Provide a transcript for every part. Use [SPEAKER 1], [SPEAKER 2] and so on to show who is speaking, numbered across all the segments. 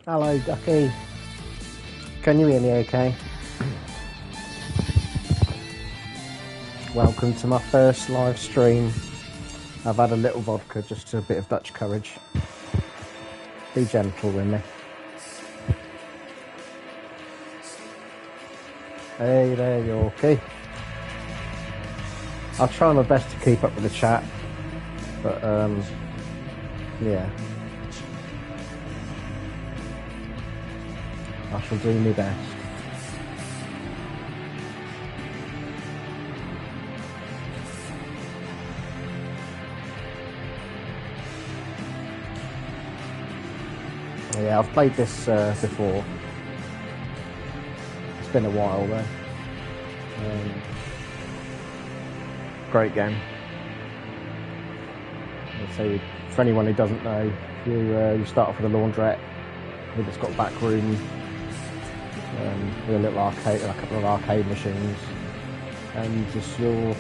[SPEAKER 1] Hello, Ducky. Can you hear me okay? Welcome to my first live stream. I've had a little vodka, just a bit of Dutch courage. Be gentle with me. Hey there, Yorkie. I'll try my best to keep up with the chat, but yeah. I shall do my best. Yeah, I've played this before. It's been a while though. Great game. So, for anyone who doesn't know, you start off with a laundrette. It's got a back room with a little arcade, a couple of arcade machines, and just your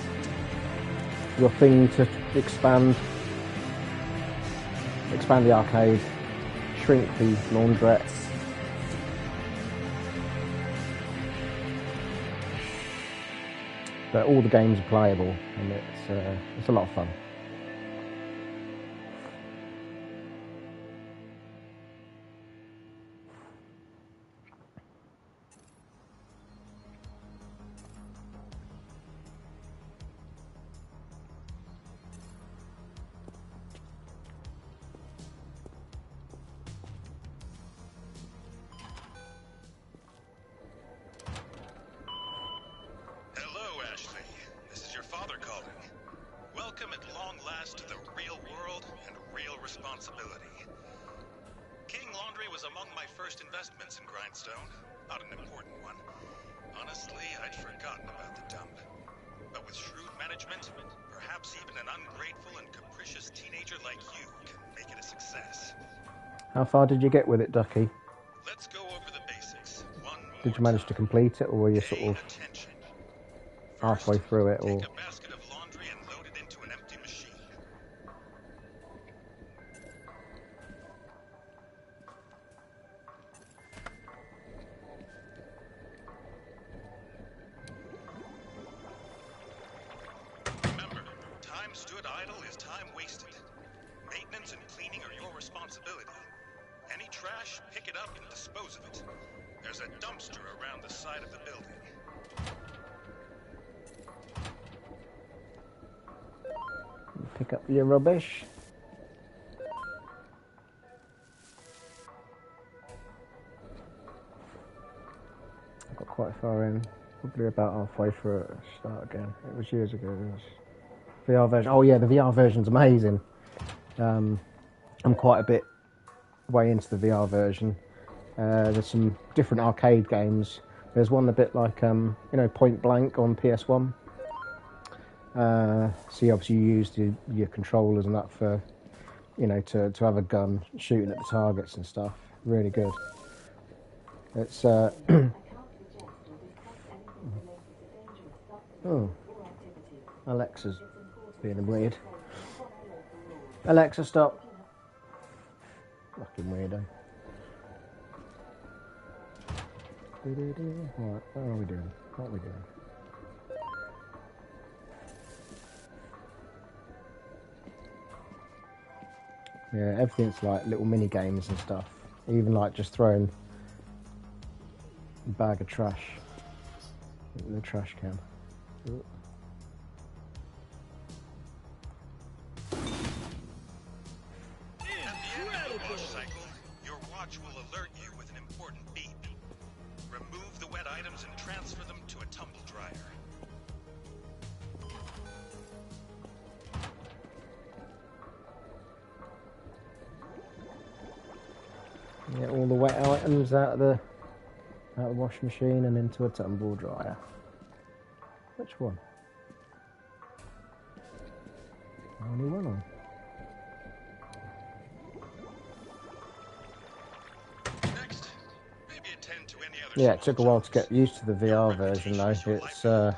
[SPEAKER 1] thing to expand the arcade, shrink the laundrette. But all the games are playable, and it's a lot of fun. How far did you get with it, Ducky?
[SPEAKER 2] Let's go over the basics.
[SPEAKER 1] Did you manage to complete it, or were you sort of halfway through it? Or
[SPEAKER 2] take a basket of laundry and load it into an empty machine. Remember, time stood idle is time wasted. Maintenance and cleaning are your responsibility. Any trash, pick it up and dispose of it. There's a dumpster around the side of the building.
[SPEAKER 1] pick up your rubbish. I got quite far in, probably about halfway through it. Start again. It was years ago. It was VR version. Oh yeah, the VR version's amazing. I'm quite a bit way into the VR version. There's some different arcade games. There's one a bit like Point Blank on PS1. So obviously you use your controllers and that for to have a gun shooting at the targets and stuff. Really good. It's oh, Alexa's being weird. Alexa, stop. Fucking weirdo. Right, what are we doing? What are we doing? Yeah, everything's like little mini games and stuff. Even like just throwing a bag of trash in the trash can.
[SPEAKER 2] Your watch will alert you with an important beep. Remove the wet items and transfer them to a tumble dryer.
[SPEAKER 1] Get all the wet items out of the washing machine and into a tumble dryer. Which one? Only one on.
[SPEAKER 2] Next, maybe attend to any other.
[SPEAKER 1] Yeah, it took a while to get used to the VR version though. It's I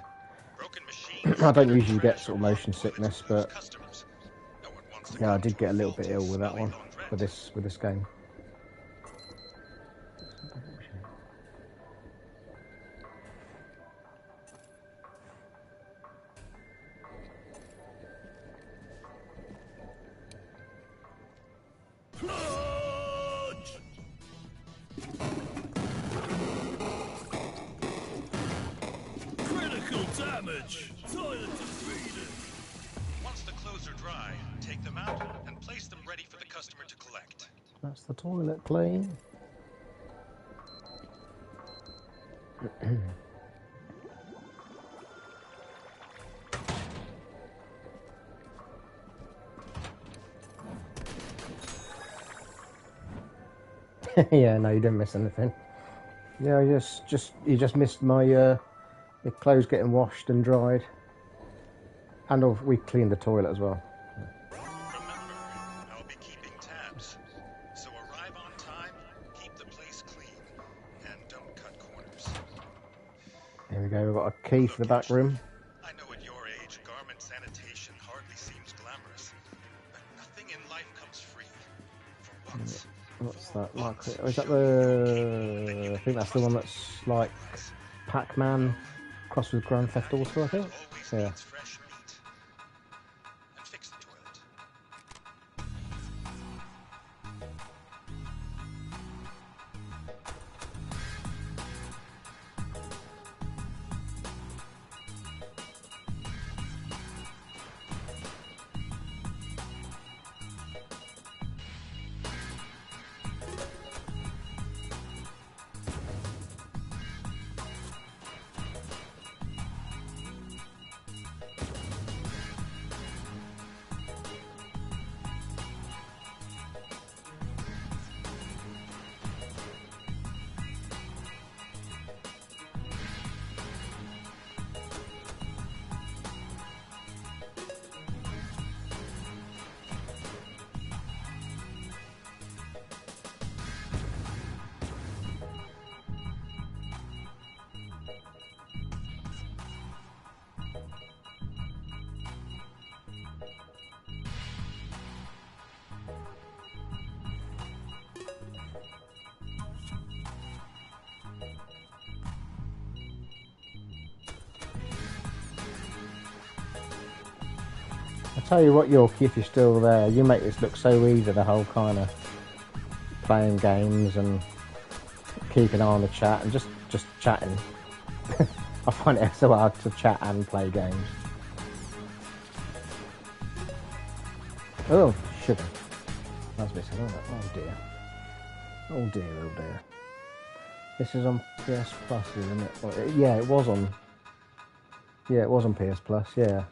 [SPEAKER 1] don't usually get sort of motion sickness, but yeah, I did get a little bit ill with that one, with this game.
[SPEAKER 3] Critical damage! Toilet depleted!
[SPEAKER 2] Once the clothes are dry, take them out and place them ready for the customer to collect.
[SPEAKER 1] That's the toilet clean. Yeah, no, you didn't miss anything. Yeah, you just missed my your clothes getting washed and dried, and we cleaned the toilet as well.
[SPEAKER 2] Remember, I'll be keeping tabs. So arrive on time, keep the place clean, and don't cut corners.
[SPEAKER 1] Here we go. We've got a key for the back room.
[SPEAKER 2] I know at your age, garment sanitation hardly seems glamorous, but nothing in life comes free. For once.
[SPEAKER 1] What's that? Like, is that the? I think that's the one that's like Pac-Man crossed with Grand Theft Auto. I think. Yeah.
[SPEAKER 2] Fresh meat. And fix the toilet.
[SPEAKER 1] I tell you what, Yorkie, if you're still there, you make this look so easy. The whole kind of playing games and keeping an eye on the chat and just chatting. I find it so hard to chat and play games. Oh, sugar. That's a bit sad, isn't it? Oh dear. Oh dear, oh dear. This is on PS Plus, isn't it? Well, yeah, it was on. Yeah, it was on PS Plus. Yeah.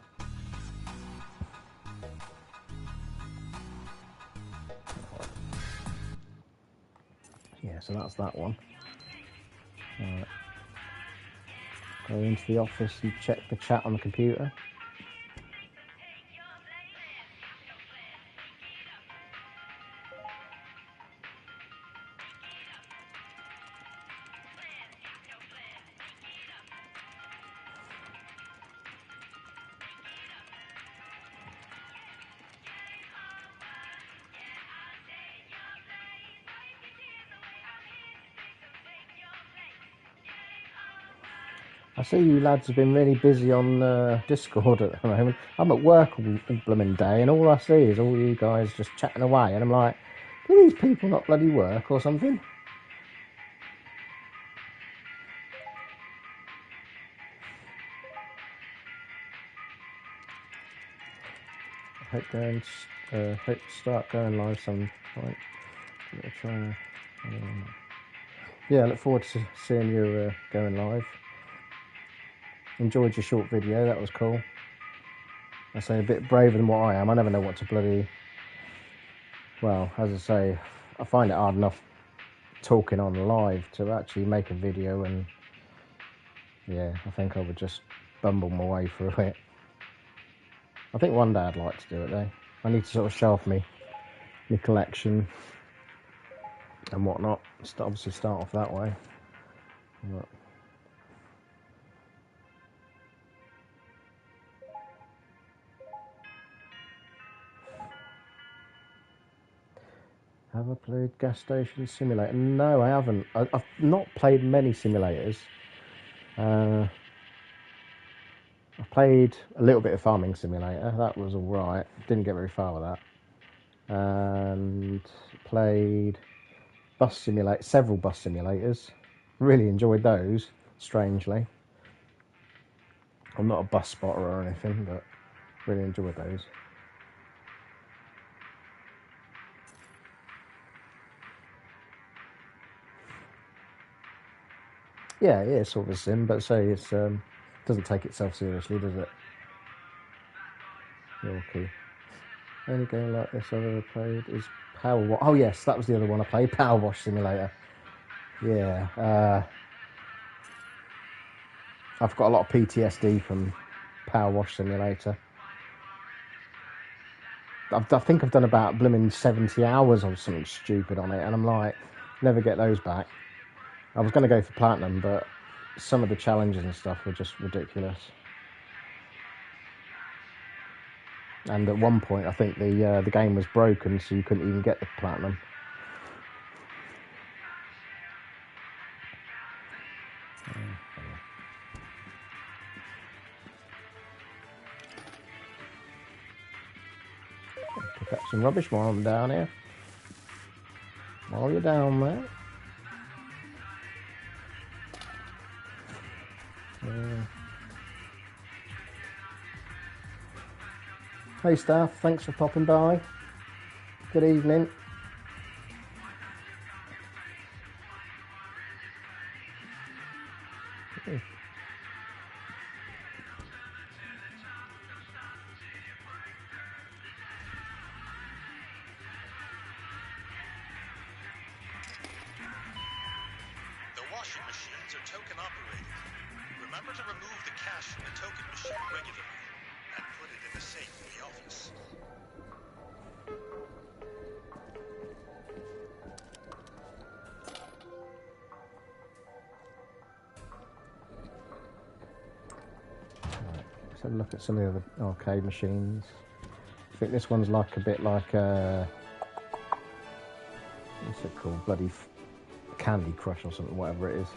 [SPEAKER 1] Yeah, so that's that one. Right. Go into the office and check the chat on the computer. I see you lads have been really busy on Discord at the moment. I'm at work all blooming day, and all I see is all you guys just chatting away, and I'm like, do these people not bloody work or something? I hope to start going live some point. Yeah, I look forward to seeing you going live. Enjoyed your short video, that was cool. I say a bit braver than what I am. I never know what to bloody... Well, as I say, I find it hard enough talking on live to actually make a video, and yeah, I think I would just bumble my way through it. I think one day I'd like to do it though. I need to sort of show off my collection and whatnot. Obviously start off that way. But have I played Gas Station Simulator? No, I haven't. I've not played many simulators. I played a little bit of Farming Simulator. That was alright. Didn't get very far with that. And played several bus simulators. Really enjoyed those, strangely. I'm not a bus spotter or anything, but really enjoyed those. Yeah, it is sort of a sim, but say it's doesn't take itself seriously, does it? Okay. Only game like this I've ever played is Power Wash. Oh yes, that was the other one I played, Power Wash Simulator. Yeah, I've got a lot of PTSD from Power Wash Simulator. I think I've done about blooming 70 hours or something stupid on it, and I'm like, never get those back. I was going to go for Platinum, but some of the challenges and stuff were just ridiculous. And at one point, I think the game was broken, so you couldn't even get the Platinum. Pick up some rubbish while I'm down here. While you're down there. Hey staff, thanks for popping by. Good evening.
[SPEAKER 2] The washing machines are token operated. Remember to remove the cash from the token machine regularly and put it in the safe in the office.
[SPEAKER 1] Let's have a look at some of the other arcade machines. I think this one's like a bit like what's it called? Bloody Candy Crush or something, whatever it is.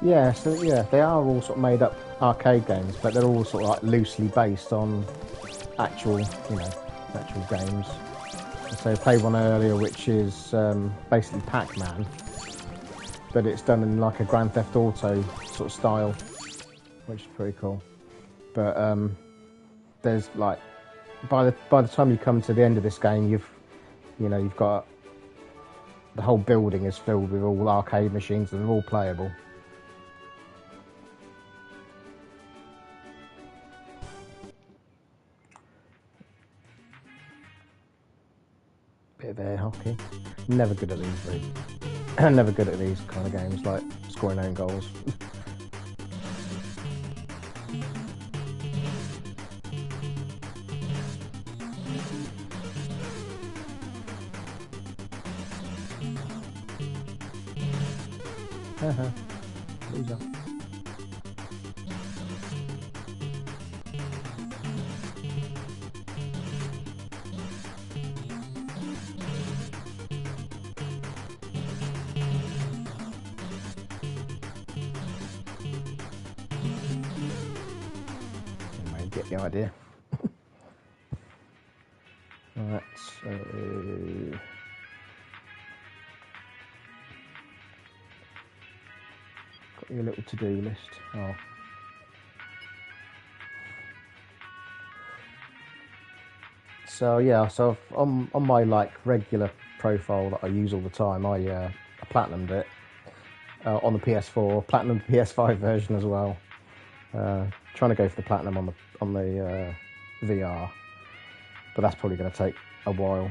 [SPEAKER 1] Yeah, so yeah, they are all sort of made up arcade games, but they're all sort of like loosely based on actual, actual games. So I played one earlier which is basically Pac-Man, but it's done in like a Grand Theft Auto sort of style, which is pretty cool. But there's like by the time you come to the end of this game, you've got the whole building is filled with all arcade machines and they're all playable. Bit of air hockey. Never good at these, really. Never good at these kind of games, like scoring own goals. Loser. Get the idea. Right, so got your little to-do list. Oh. So yeah, so on my like regular profile that I use all the time, I platinumed it on the PS4, platinum PS5 version as well. Trying to go for the platinum on the VR, but that's probably going to take a while.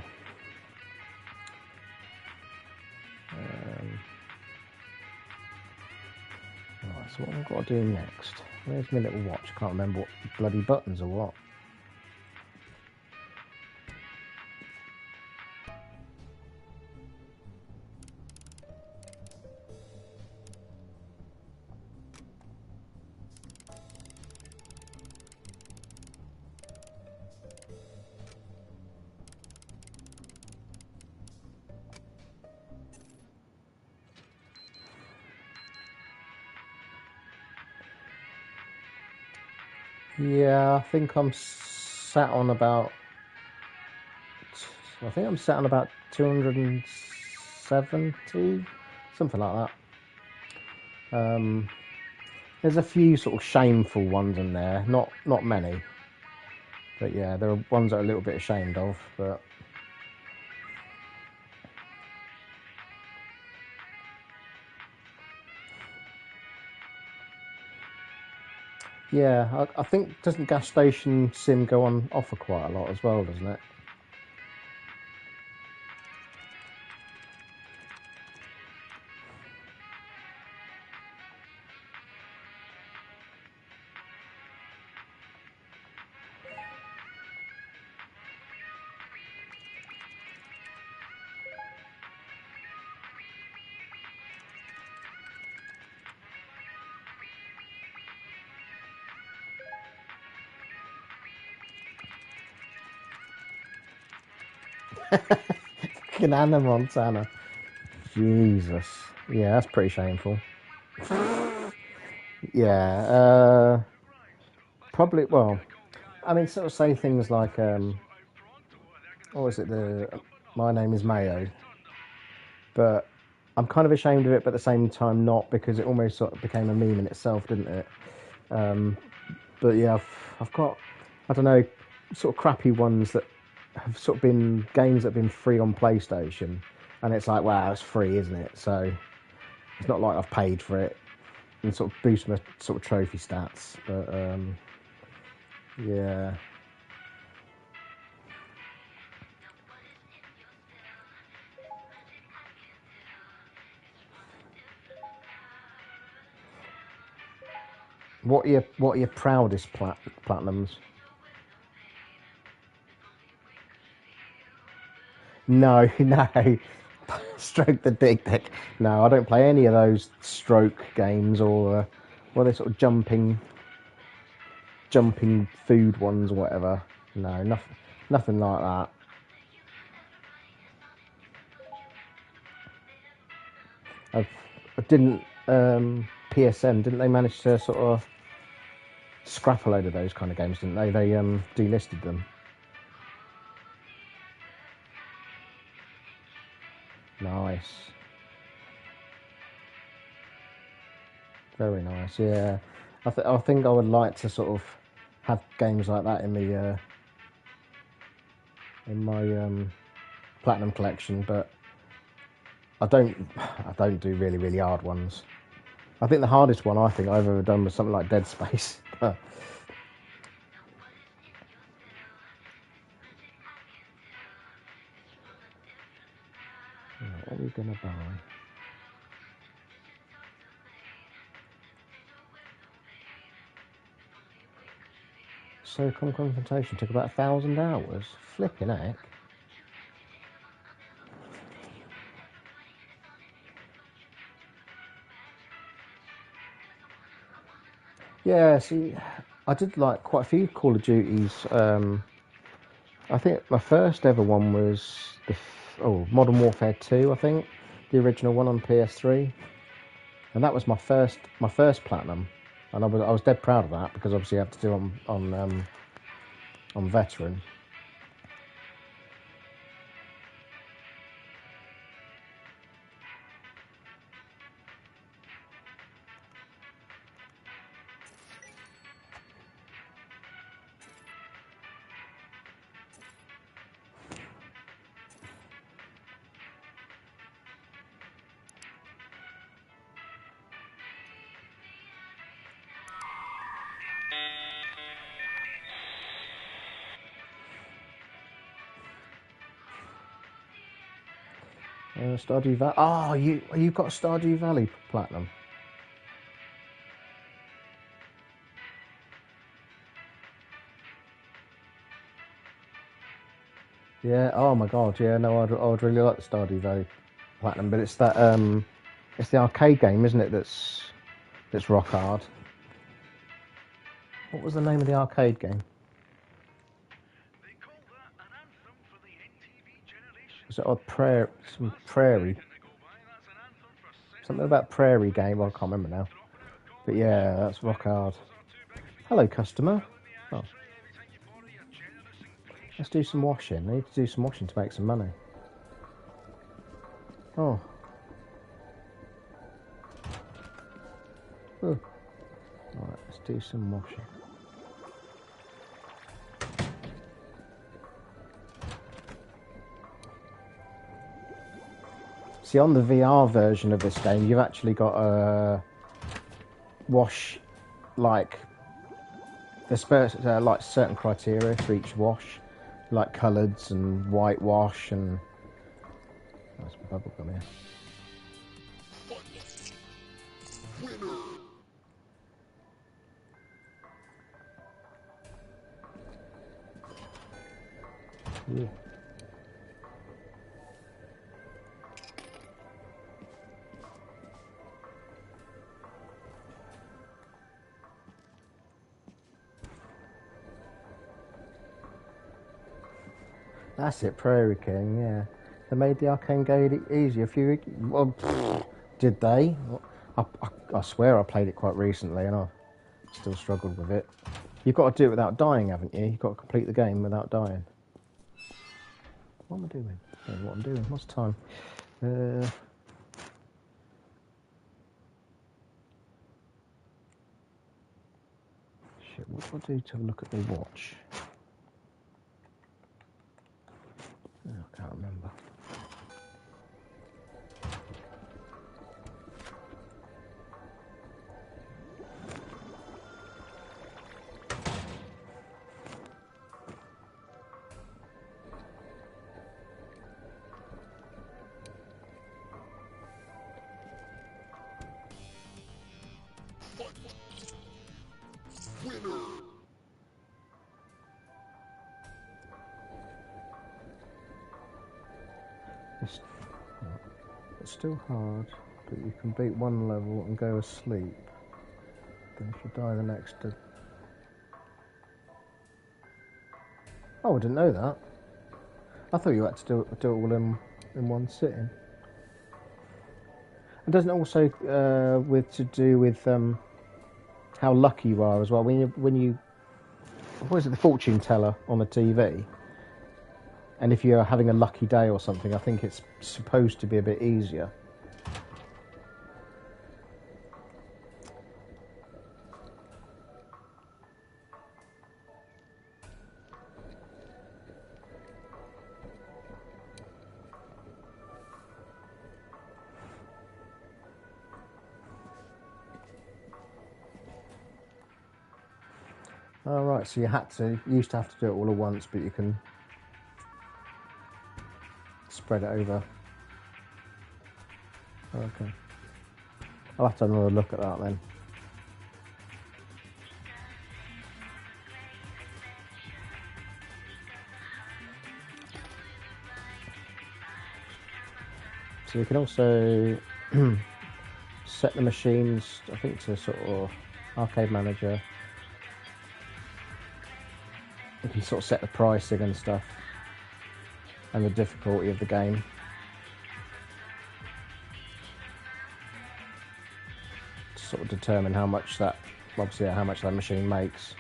[SPEAKER 1] Right, So what have I got to do next? Where's my little watch? I can't remember what bloody buttons or what. Yeah, I think I'm sat on about 270, something like that. There's a few sort of shameful ones in there, not many, but yeah, there are ones that I'm a little bit ashamed of, but yeah, I think doesn't gas station sim go on offer quite a lot as well, doesn't it? Fucking Anna Montana. Jesus. Yeah, that's pretty shameful. Yeah, probably, well, I mean, sort of say things like, what was it, my name is Mayo, but I'm kind of ashamed of it, but at the same time not, because it almost sort of became a meme in itself, didn't it? But yeah, I've got, I don't know, sort of crappy ones that have sort of been games that have been free on PlayStation, and it's like, wow, it's free, isn't it? So it's not like I've paid for it, and sort of boost my sort of trophy stats. But yeah. What are your proudest platinums? No, no. Stroke the dick. No, I don't play any of those stroke games or well, they're sort of jumping food ones or whatever. No, nothing like that. I've, I didn't PSN, didn't they manage to sort of scrap a load of those kind of games, didn't they? They delisted them. Nice. Very nice, yeah. I think I would like to sort of have games like that in my platinum collection, but I don't do really hard ones. I think the hardest one I've ever done was something like Dead Space. What are we gonna buy? SOCOM confrontation took about 1,000 hours. Flipping heck. Yeah, see, I did like quite a few Call of Duties. I think my first ever one was Modern Warfare 2. I think the original one on PS3, and that was my first platinum, and I was dead proud of that because obviously I had to do on veteran. Stardew Valley. Oh, you've got Stardew Valley platinum. Yeah. Oh my god. Yeah. No, I'd really like the Stardew Valley Platinum, but it's that it's the arcade game, isn't it? That's rock hard. What was the name of the arcade game?
[SPEAKER 3] They call that an anthem for the NTV generation.
[SPEAKER 1] Was it a prayer? Some prairie?
[SPEAKER 3] Can they go by? That's an anthem for
[SPEAKER 1] Something about prairie game. Well, I can't remember now. But yeah, that's rock hard. Hello, customer. Oh. Let's do some washing. I need to do some washing to make some money. Oh. Alright, let's do some washing. See, on the VR version of this game, you've actually got a wash, like, there's like certain criteria for each wash, like coloureds and whitewash and... That's bubblegum here. Yeah. That's it, Prairie King, yeah. They made the arcade game easier a few weeks... Well, did they? I swear I played it quite recently and I still struggled with it. You've got to do it without dying, haven't you? You've got to complete the game without dying. What am I doing? I don't know what I'm doing. What's the time? Shit, what do I do to have a look at the watch? Oh, I can't remember. It's still hard, but you can beat one level and go asleep. Then if you die the next... Oh, I didn't know that. I thought you had to do it all in one sitting. And doesn't it also to do with how lucky you are as well? When you what is it, the fortune teller on the TV? And if you're having a lucky day or something, I think it's supposed to be a bit easier. Oh, right, so you used to have to do it all at once, but you can spread it over. Okay. I'll have to have another look at that then. So you can also set the machines, I think, to sort of arcade manager. You can sort of set the pricing and stuff, and the difficulty of the game. To sort of determine how much that, obviously, how much that machine makes.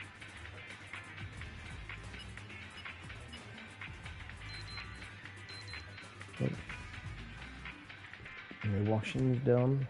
[SPEAKER 1] And the washing's done.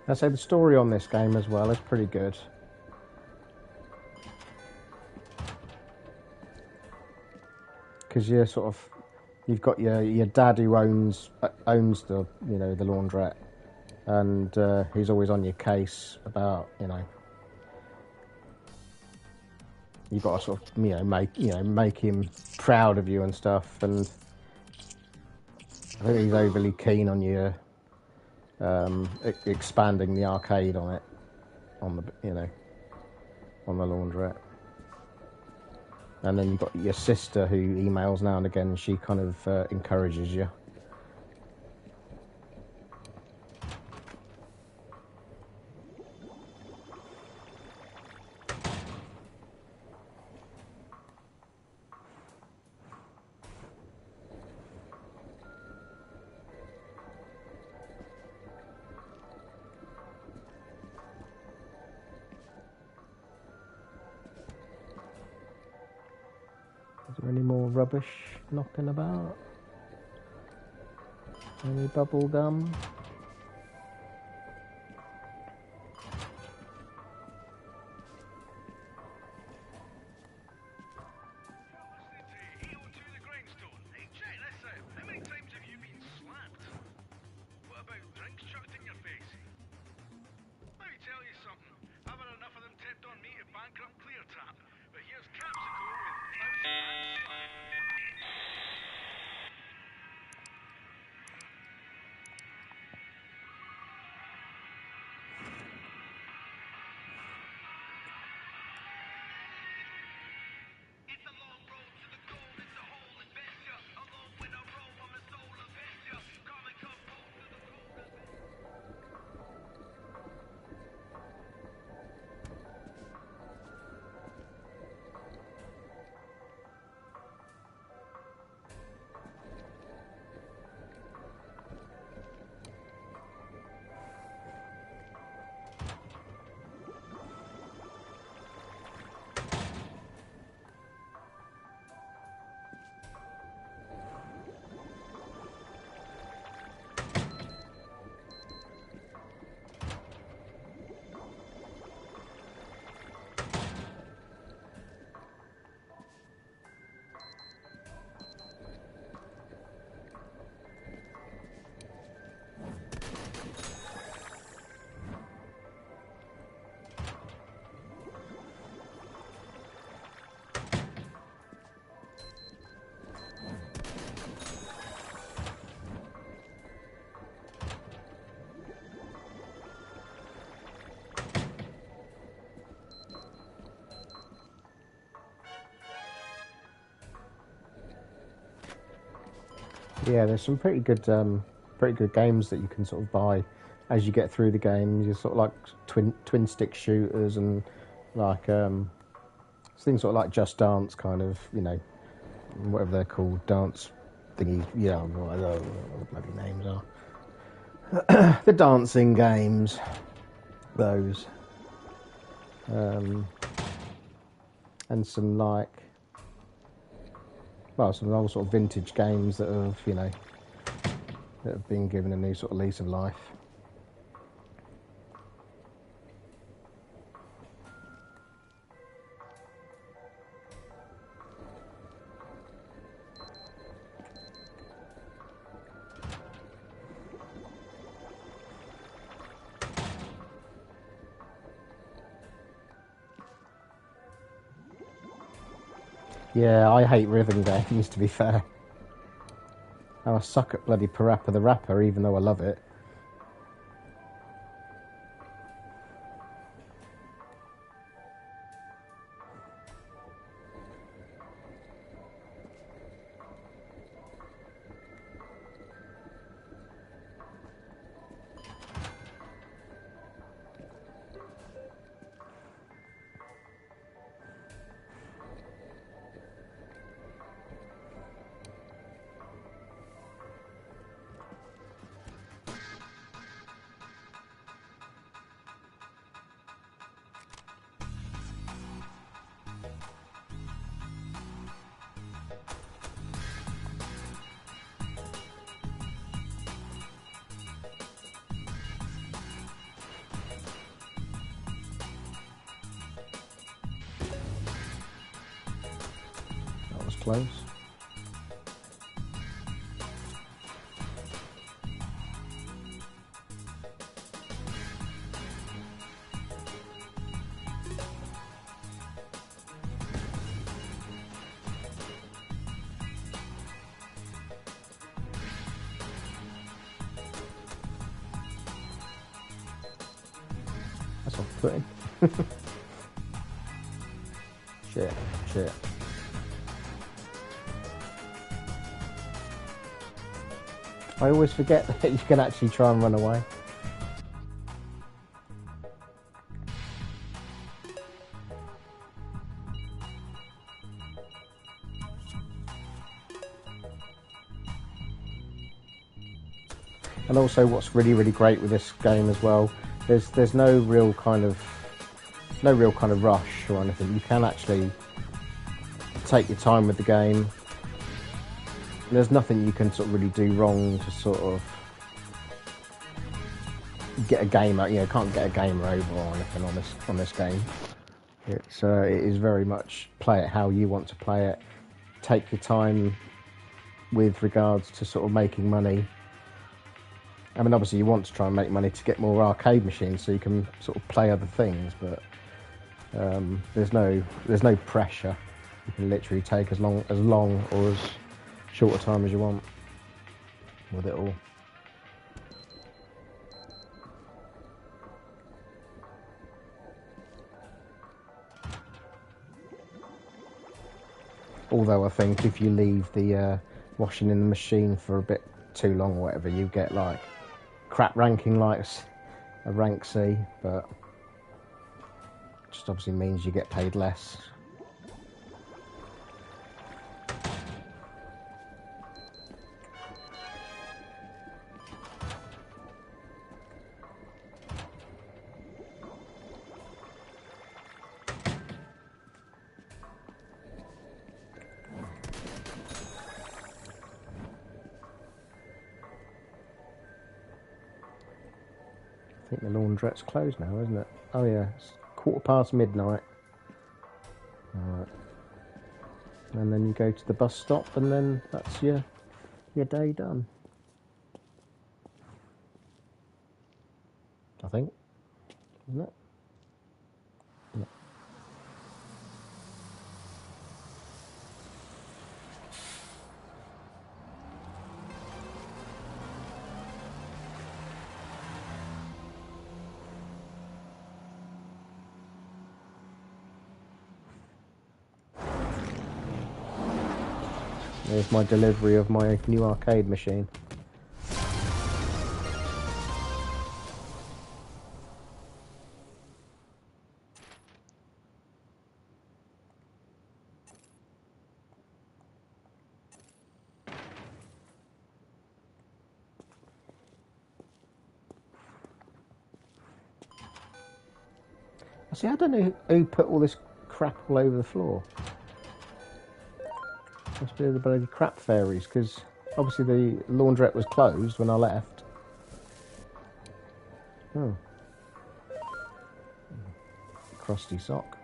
[SPEAKER 1] I say the story on this game as well is pretty good. Because you're sort of, you've got your dad who owns the the laundrette, and he's always on your case about you've got to sort of make him proud of you and stuff, and I think he's overly keen on you expanding the arcade on it, on the on the laundrette. And then you've got your sister who emails now and again. She kind of encourages you. Is there any more rubbish knocking about? Any bubble gum? Yeah, there's some pretty good games that you can sort of buy as you get through the game. You sort of like twin stick shooters and like things sort of like Just Dance kind of, whatever they're called, dance thingies. Yeah, I don't know what the bloody names are. The dancing games, those, and some some old sort of vintage games that have been given a new sort of lease of life. Yeah, I hate rhythm games, to be fair. I suck at bloody Parappa the Rapper, even though I love it. close. That's off-putting. Shit. I always forget that you can actually try and run away. And also what's really, really great with this game as well, there's no real kind of rush or anything. You can actually take your time with the game. There's nothing you can sort of really do wrong to sort of get a game out. You know, can't get a game over or anything on this game. It is very much play it how you want to play it. Take your time with regards to sort of making money. I mean, obviously you want to try and make money to get more arcade machines so you can sort of play other things, but there's no pressure. You can literally take as long or as short a time as you want with it all. Although I think if you leave the washing in the machine for a bit too long or whatever, you get like crap ranking like a rank C, but just obviously means you get paid less. I think the laundrette's closed now, isn't it? Oh yeah, it's midnight. Alright. And then you go to the bus stop and then that's your day done. I think. Isn't it? Yeah. There's my delivery of my new arcade machine. See, I don't know who put all this crap all over the floor. Must be the bloody crap fairies, because obviously the laundrette was closed when I left. Oh. Crusty sock.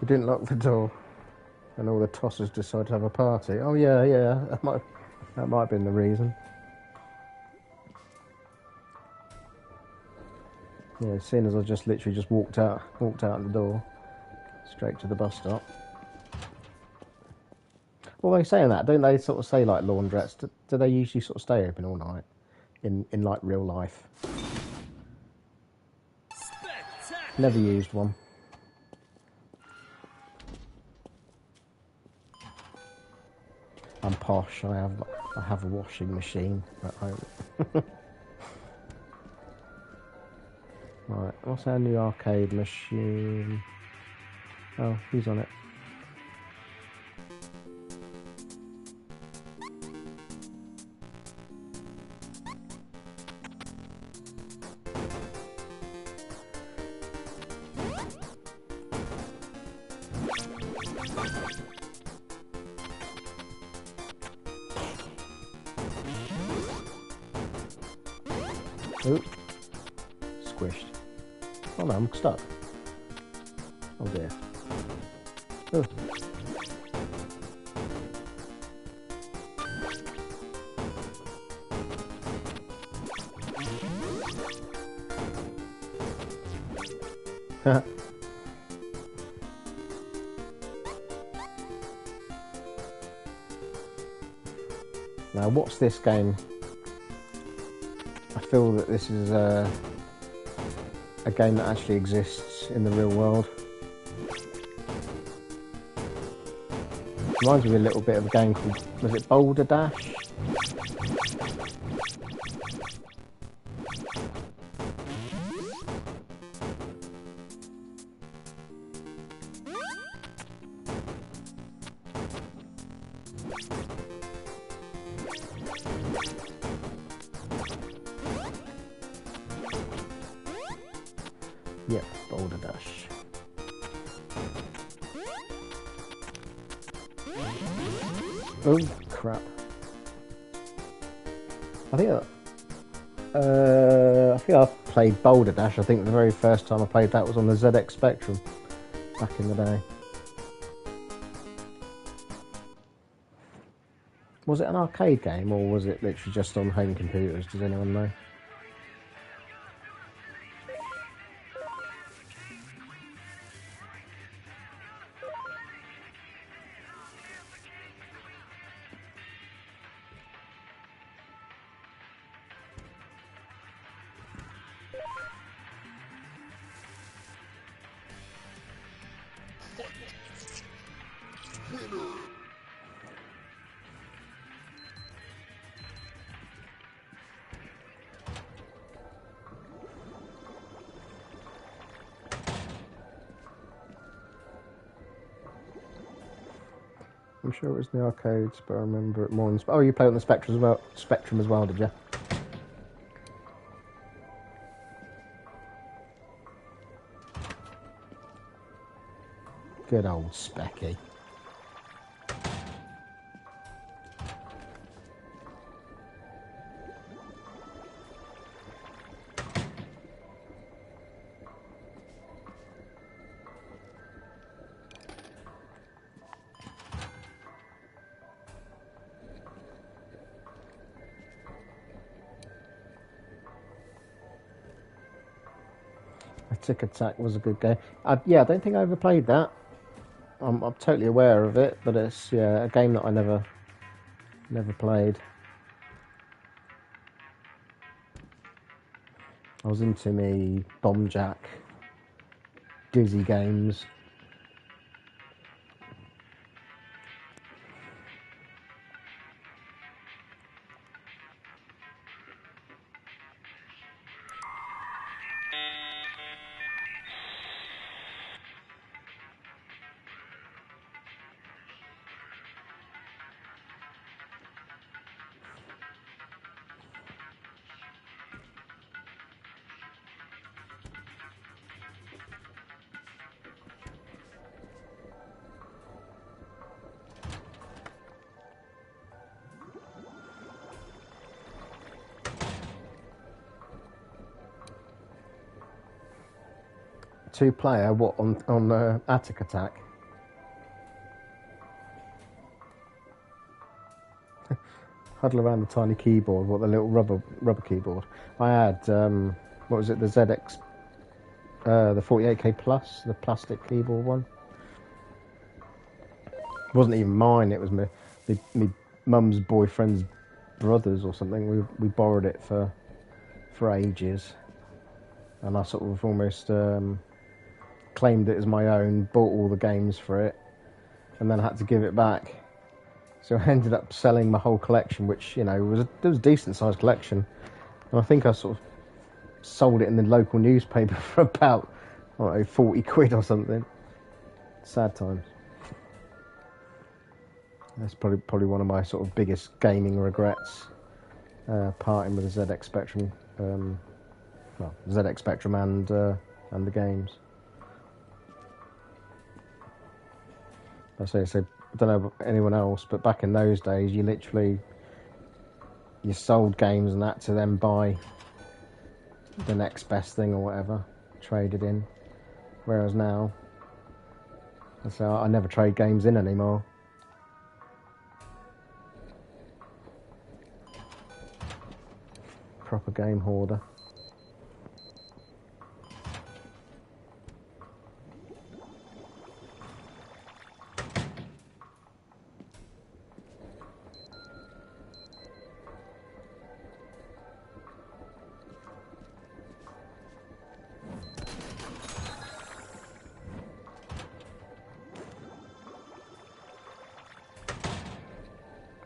[SPEAKER 1] We didn't lock the door, and all the tossers decided to have a party. Oh yeah, that might have been the reason. Yeah, seeing as I just literally just walked out the door, straight to the bus stop. Well, they saying that, don't they? Sort of say like laundrettes. Do they usually sort of stay open all night in like real life? Never used one. I'm posh. I have a washing machine at home. Right, what's our new arcade machine? Oh, he's on it. Oop. Squished. Oh no, I'm stuck. Oh dear. Oh. Now, what's this game? I feel that this is a game that actually exists in the real world. Reminds me a little bit of a game called, was it Boulder Dash? Yep, Boulder Dash. Oh crap! I think I played Boulder Dash. I think the very first time I played that was on the ZX Spectrum back in the day. Was it an arcade game or was it literally just on home computers? Does anyone know? I'm sure it was in the arcades, but I remember it more on the... Oh, you played on the Spectrum as well? Spectrum as well, did you? Good old Specky. Tick Attack was a good game. Yeah, I don't think I ever played that. I'm totally aware of it, but it's a game that I never played. I was into me Bomb Jack, Dizzy games. Two-player, what, on Attic Attack? Huddle around the tiny keyboard, what, the little rubber keyboard. I had, what was it, the ZX, the 48K Plus, the plastic keyboard one. It wasn't even mine, it was my mum's boyfriend's brother's or something. We borrowed it for ages. And I sort of almost... claimed it as my own, bought all the games for it, and then had to give it back. So I ended up selling my whole collection, which, you know, was a decent sized collection. And I think I sort of sold it in the local newspaper for about, I don't know, 40 quid or something. Sad times. That's probably one of my sort of biggest gaming regrets, parting with the ZX Spectrum, ZX Spectrum and the games. I don't know about anyone else, but back in those days, you sold games and that to then buy the next best thing or whatever, traded in. Whereas now, I never trade games in anymore. Proper game hoarder.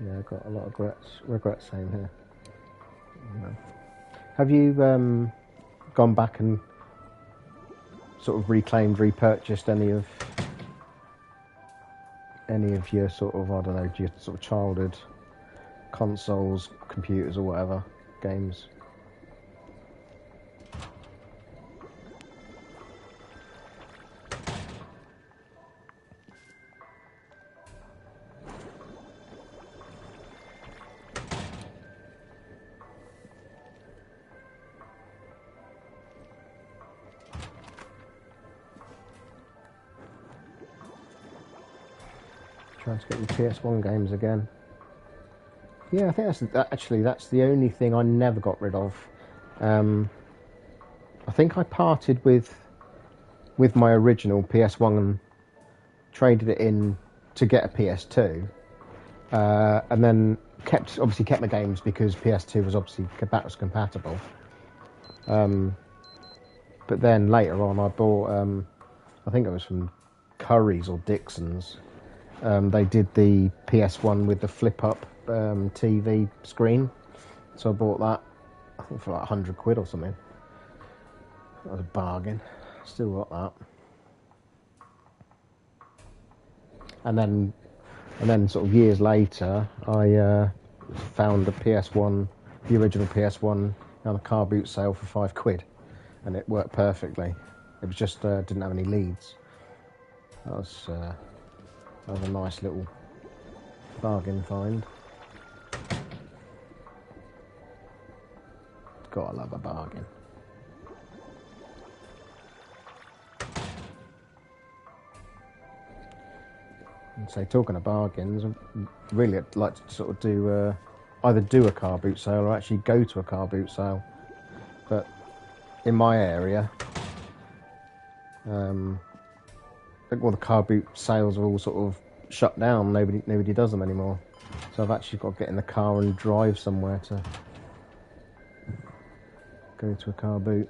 [SPEAKER 1] Yeah, I've got a lot of regrets saying here. No. Have you gone back and sort of repurchased any of your sort of, I don't know, your sort of childhood consoles, computers or whatever, games? Trying to get the PS1 games again. Yeah, I think that's the only thing I never got rid of. I think I parted with my original PS1 and traded it in to get a PS2, and then kept my games because PS2 was obviously backwards compatible. But then later on, I bought I think it was from Curry's or Dixon's. They did the PS1 with the flip-up TV screen, so I bought that, I think for like 100 quid or something. That was a bargain. Still got that. And then sort of years later, I found the PS1, the original PS1, on a car boot sale for 5 quid, and it worked perfectly. It was just didn't have any leads. That was a nice little bargain find. Gotta love a bargain. And so, talking of bargains, really I'd like to sort of do either do a car boot sale or actually go to a car boot sale. But in my area, the car boot sales are all sort of shut down. Nobody does them anymore. So I've actually got to get in the car and drive somewhere to go to a car boot.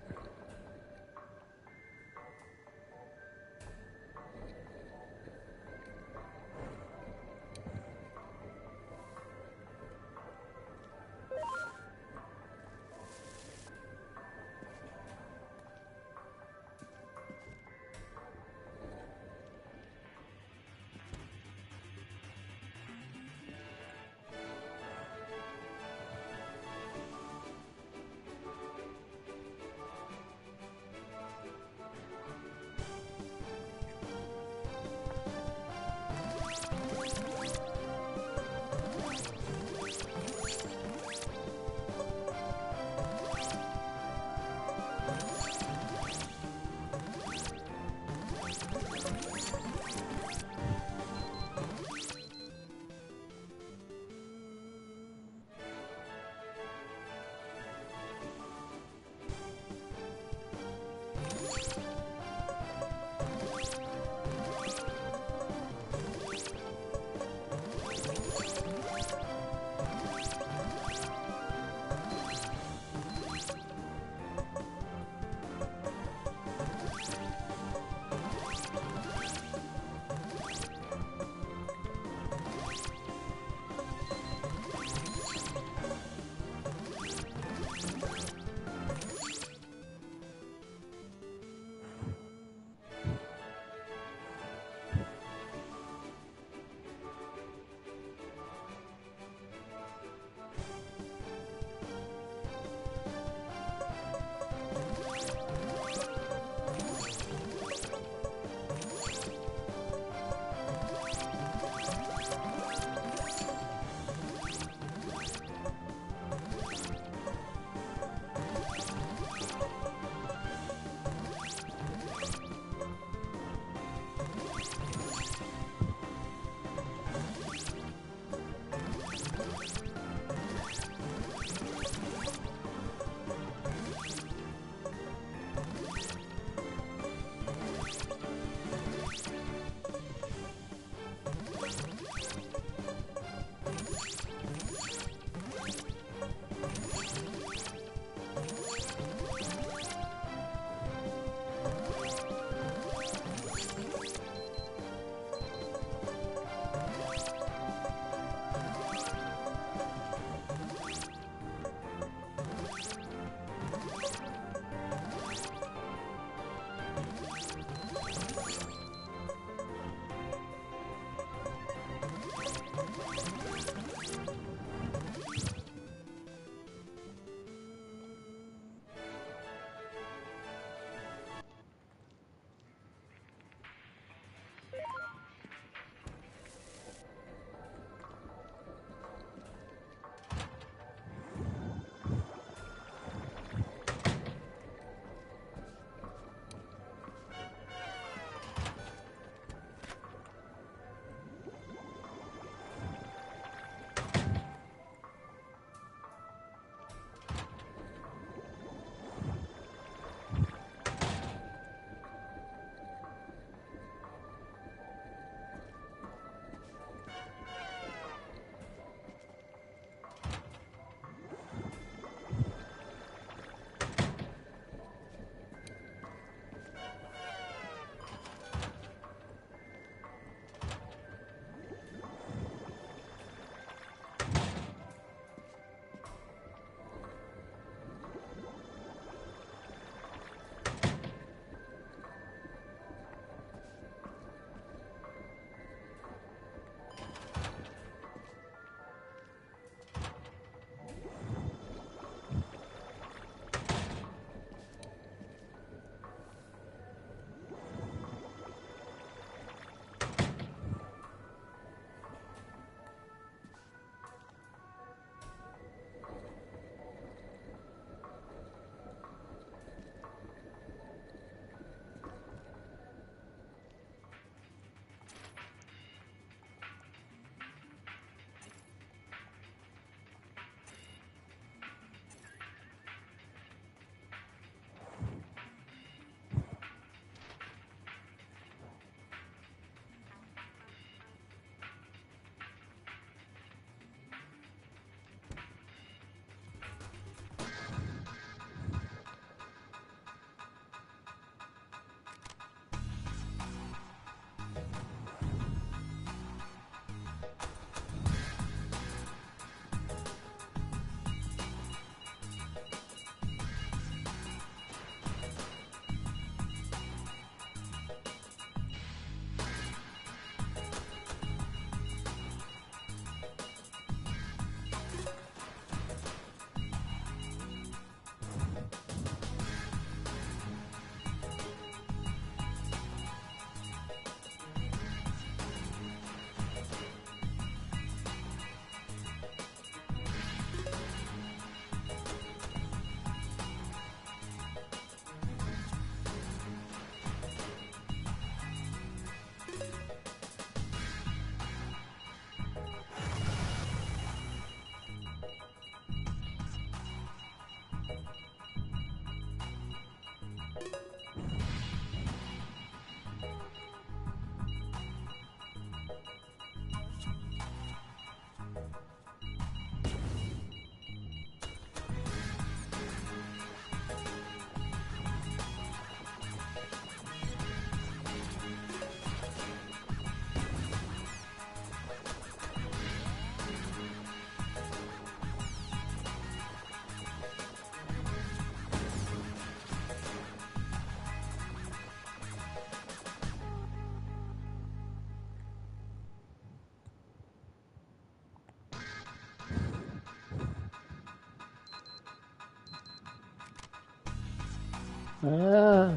[SPEAKER 1] Ah,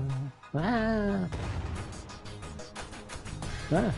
[SPEAKER 1] ah, ah.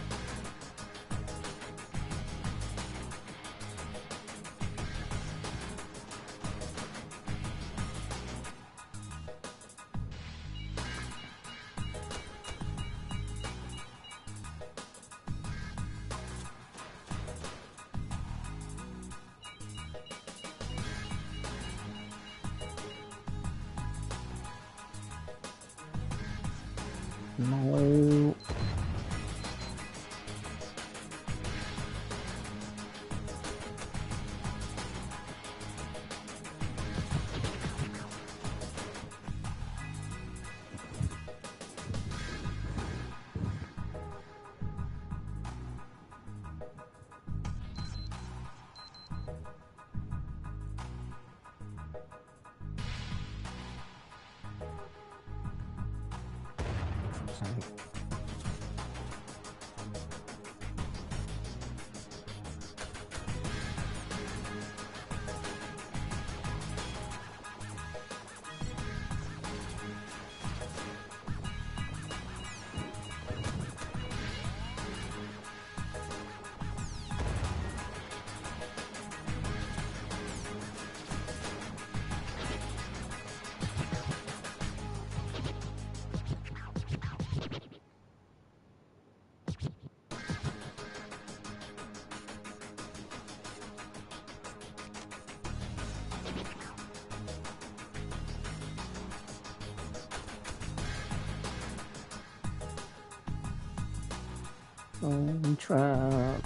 [SPEAKER 1] No. I'm trapped.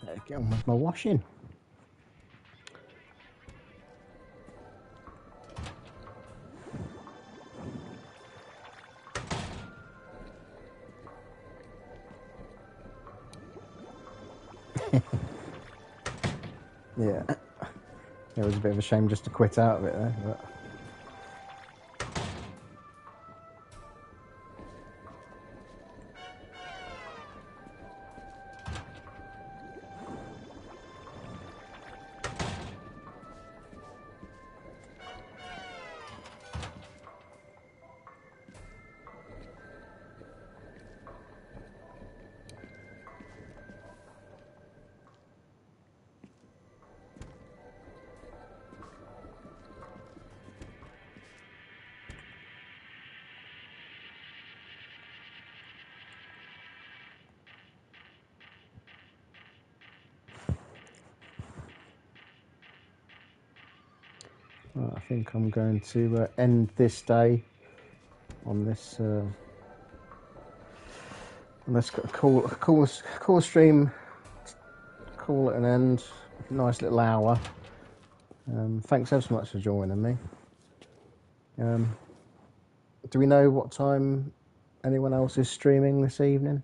[SPEAKER 1] Better get on with my washing. Yeah. It was a bit of a shame just to quit out of it there, but well, I think I'm going to end this day on this call stream, call it an end. Nice little hour. Thanks ever so much for joining me. Do we know what time anyone else is streaming this evening?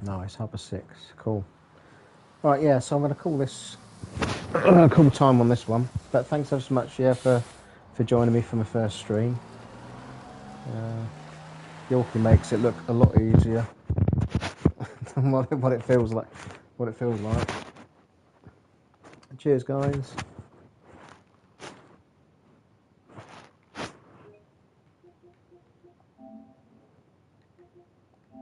[SPEAKER 1] Nice, 6:30. Cool. Right, yeah, so I'm going to call this call time on this one. But thanks ever so much, yeah, for joining me for my first stream. Yorkie makes it look a lot easier than what it feels like. Cheers, guys.